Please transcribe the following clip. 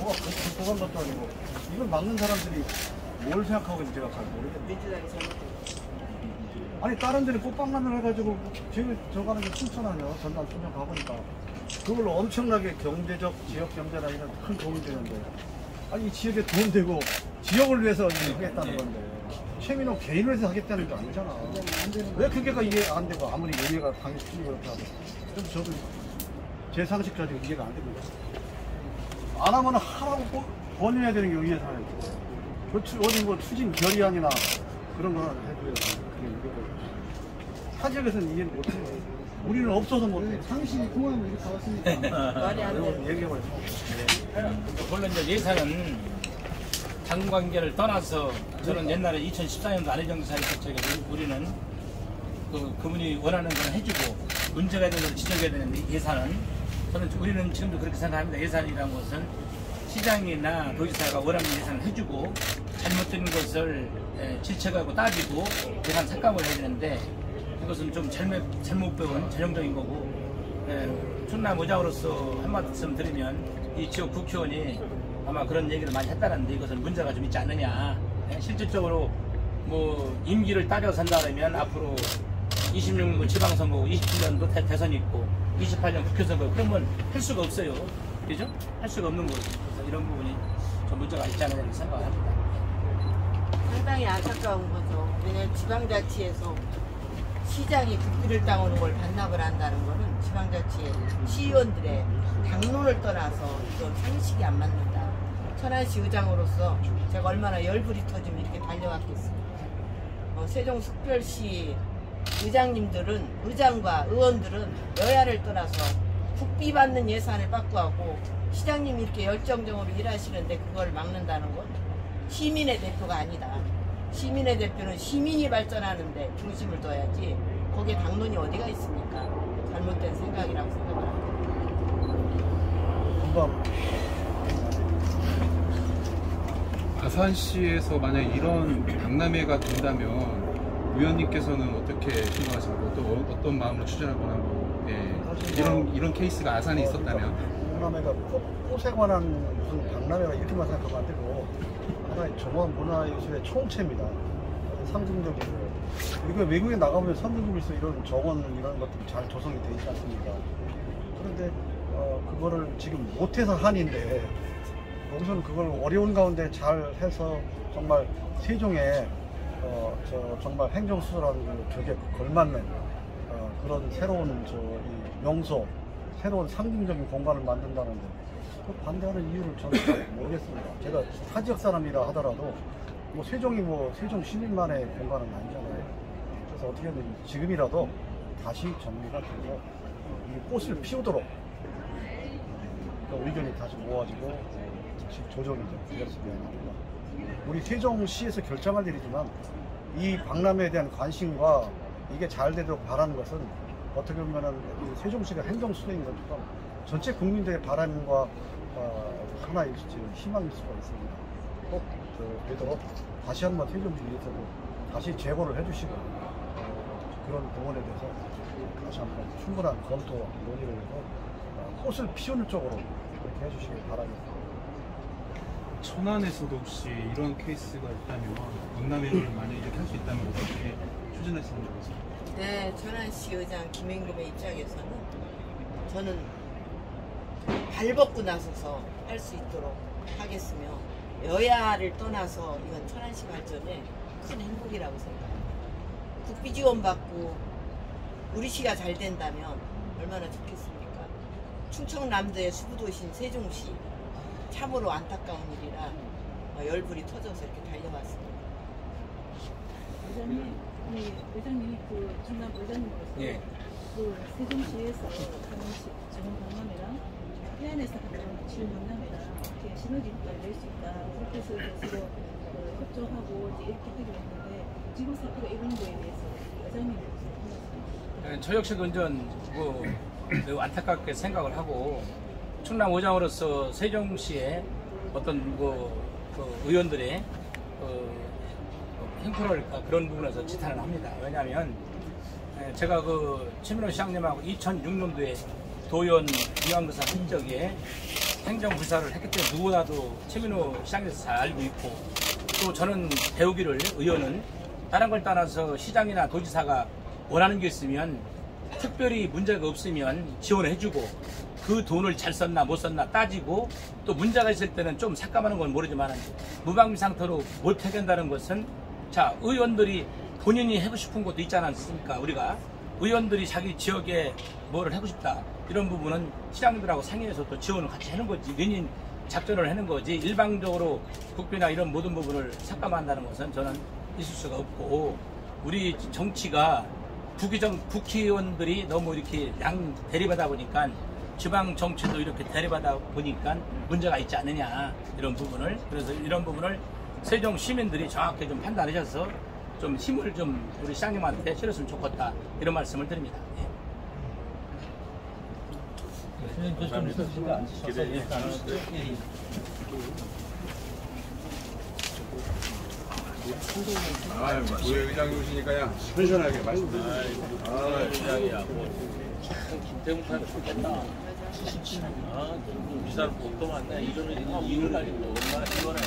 뭐가 보관 것도 아니고 이걸 막는 사람들이 뭘 생각하고 있는지 제가 잘 모르겠네요. 아니 다른 데는 꽃박람회 해가지고 저 가는 게 춘천하냐 전남 춘천 가보니까 그걸로 엄청나게 경제적 지역 경제나 이런 큰 도움이 되는데 아니 이 지역에 도움 되고 지역을 위해서 하겠다는 건데 최민호 개인을 위해서 하겠다는 게 아니잖아. 왜 그게가 이해 안 되고 아무리 의회가 당연히 그렇게 하고 좀 저도 제 상식 가지고 이해가 안 됩니다. 안 하면 하라고 권유해야 되는 게 의회 사회죠. 어디 뭐 추진 결의안이나 그런 거는 해줘야 돼. 타 지역에서는 이해를 못해요. 우리는 없어서 못해. 상식이 통하면 이렇게 나왔으니까. 말이 안 돼. 얘기해봐요. 물론 이제 예산은 당 관계를 떠나서 저는 옛날에 2014년도 안희정사를 거쳐서 우리는 그분이 원하는 걸 해주고 문제가 되는 걸 지적해야 되는데 예산은 우리는 지금도 그렇게 생각합니다. 예산이라는 것은 시장이나 도지사가 원하는 예산을 해주고 잘못된 것을 질책하고 따지고 예산 삭감을 해야 되는데 이것은 좀 잘못 배운 전형적인 거고 충남 의장으로서 한 말씀 드리면 이 지역 국회의원이 아마 그런 얘기를 많이 했다는데 이것은 문제가 좀 있지 않느냐. 실질적으로 뭐 임기를 따져 산다면 앞으로 26년 지방선거고 27년도 대선이 있고 28년 국회선거 그러면 할 수가 없어요. 그죠? 할 수가 없는 거죠. 그래서 이런 부분이 좀 문제가 있지 않느냐 이렇게 생각합니다. 상당히 안타까운 거죠. 왜냐하면 지방자치에서 시장이 국비를 따오는 걸 반납을 한다는 거는 지방자치의 시의원들의 당론을 떠나서 이건 상식이 안 맞는다. 천안시 의장으로서 제가 얼마나 열불이 터지면 이렇게 달려왔겠습니까. 세종특별시 의장님들은 의장과 의원들은 여야를 떠나서 국비 받는 예산을 확보하고 시장님이 이렇게 열정적으로 일하시는데 그걸 막는다는 건 시민의 대표가 아니다. 시민의 대표는 시민이 발전하는데 중심을 둬야지 거기에 당론이 어디가 있습니까? 잘못된 생각이라고 생각을 합니다. 아산시에서 만약 이런 박람회가 된다면 의원님께서는 어떻게 생각하시고 또 어떤 마음으로 추진하거나 뭐, 이런 케이스가 아산에 있었다면 박람회가 꽃에 관한 무슨 박람회가 이렇게만 생각하면 안 되고 하나의 정원 문화예술의 총체입니다. 상징적이고 이거 외국에 나가보면 선진국에서 이런 정원 이런 것들이 잘 조성이 되어 있지 않습니까? 그런데 그거를 지금 못해서 한인데 여기서는 그걸 어려운 가운데 잘 해서 정말 세종에 정말 행정수설하는 격에 걸맞는 그런 새로운 이 명소, 새로운 상징적인 공간을 만든다는데 그 반대하는 이유를 저는 잘 모르겠습니다. 제가 타 지역 사람이라 하더라도 뭐 세종이 뭐 세종 시민만의 공간은 아니잖아요. 그래서 어떻게든 지금이라도 다시 정리가 돼서 이 꽃을 피우도록 의견이 다시 모아지고 다시 조정이 되었으면 합니다. 우리 세종시에서 결정할 일이지만 이 박람회에 대한 관심과 이게 잘 되도록 바라는 것은 어떻게 보면은 세종시가 행정수행인 것처럼 전체 국민들의 바람과 하나의 희망일 수가 있습니다. 꼭 되도록 다시 한번 세종시 위해서도 다시 재고를 해주시고 그런 부분에 대해서 다시 한번 충분한 검토와 논의를 해서 꽃을 피우는 쪽으로 그렇게 해주시길 바라겠습니다. 천안에서도 혹시 이런 케이스가 있다면 박람회를 만약 이렇게 할 수 있다면 어떻게 추진하시는 거죠? 네, 천안시 의장 김행금의 입장에서는 저는 발벗고 나서서 할 수 있도록 하겠으며 여야를 떠나서 이건 천안시 발전에 큰 행복이라고 생각합니다. 국비 지원 받고 우리 시가 잘 된다면 얼마나 좋겠습니까? 충청남도의 수부도시인 세종시 참으로 안타까운 일이라 열불이 터져서 이렇게 달려왔습니다. 회장님이 그 충남 의장님으로서 그 세종시에서 하는 지원 박람회랑 해안에서 하는 지원 박람회랑 이렇게 시너지 효과를 낼 수 있다. 그렇게 해서 서로 협조하고 이렇게 하기로 했는데 지금 사태가 이런 거에 대해서 의장님이 저 역시 매우 안타깝게 생각을 하고 충남 의장으로서 세종시의 어떤 의원들의 행포를 그런 부분에서 지탄을 합니다. 왜냐하면 제가 최민호 시장님하고 2006년도에 도연 위안부사 흔적에 행정부사를 했기 때문에 누구나도 최민호 시장에서 잘 알고 있고, 또 저는 배우기를 의원은 다른 걸 떠나서 시장이나 도지사가 원하는 게 있으면 특별히 문제가 없으면 지원을 해주고, 그 돈을 잘 썼나 못 썼나 따지고, 또 문제가 있을 때는 좀 삭감하는 건 모르지만 무방비 상태로 못 해결한다는 것은, 자, 의원들이 본인이 하고 싶은 것도 있지 않습니까? 우리가 의원들이 자기 지역에 뭐를 하고 싶다 이런 부분은 시장들하고 상의해서 또 지원을 같이 하는 거지, 윈윈 작전을 하는 거지, 일방적으로 국비나 이런 모든 부분을 삭감한다는 것은 저는 있을 수가 없고, 우리 정치가 국회의원들이 너무 이렇게 양 대립하다 보니까 지방 정치도 이렇게 대립하다 보니까 문제가 있지 않느냐, 이런 부분을. 그래서 이런 부분을 세종 시민들이 정확히 좀 판단하셔서 좀 힘을 좀 우리 시장님한테 실었으면 좋겠다, 이런 말씀을 드립니다. 부회의장이 오시니까 편안하게 말씀드리세요. 시장이야. 김태웅판 좋겠다. 비싼 복도 많네. 이거는 이유를 가지고 얼마나 시원해.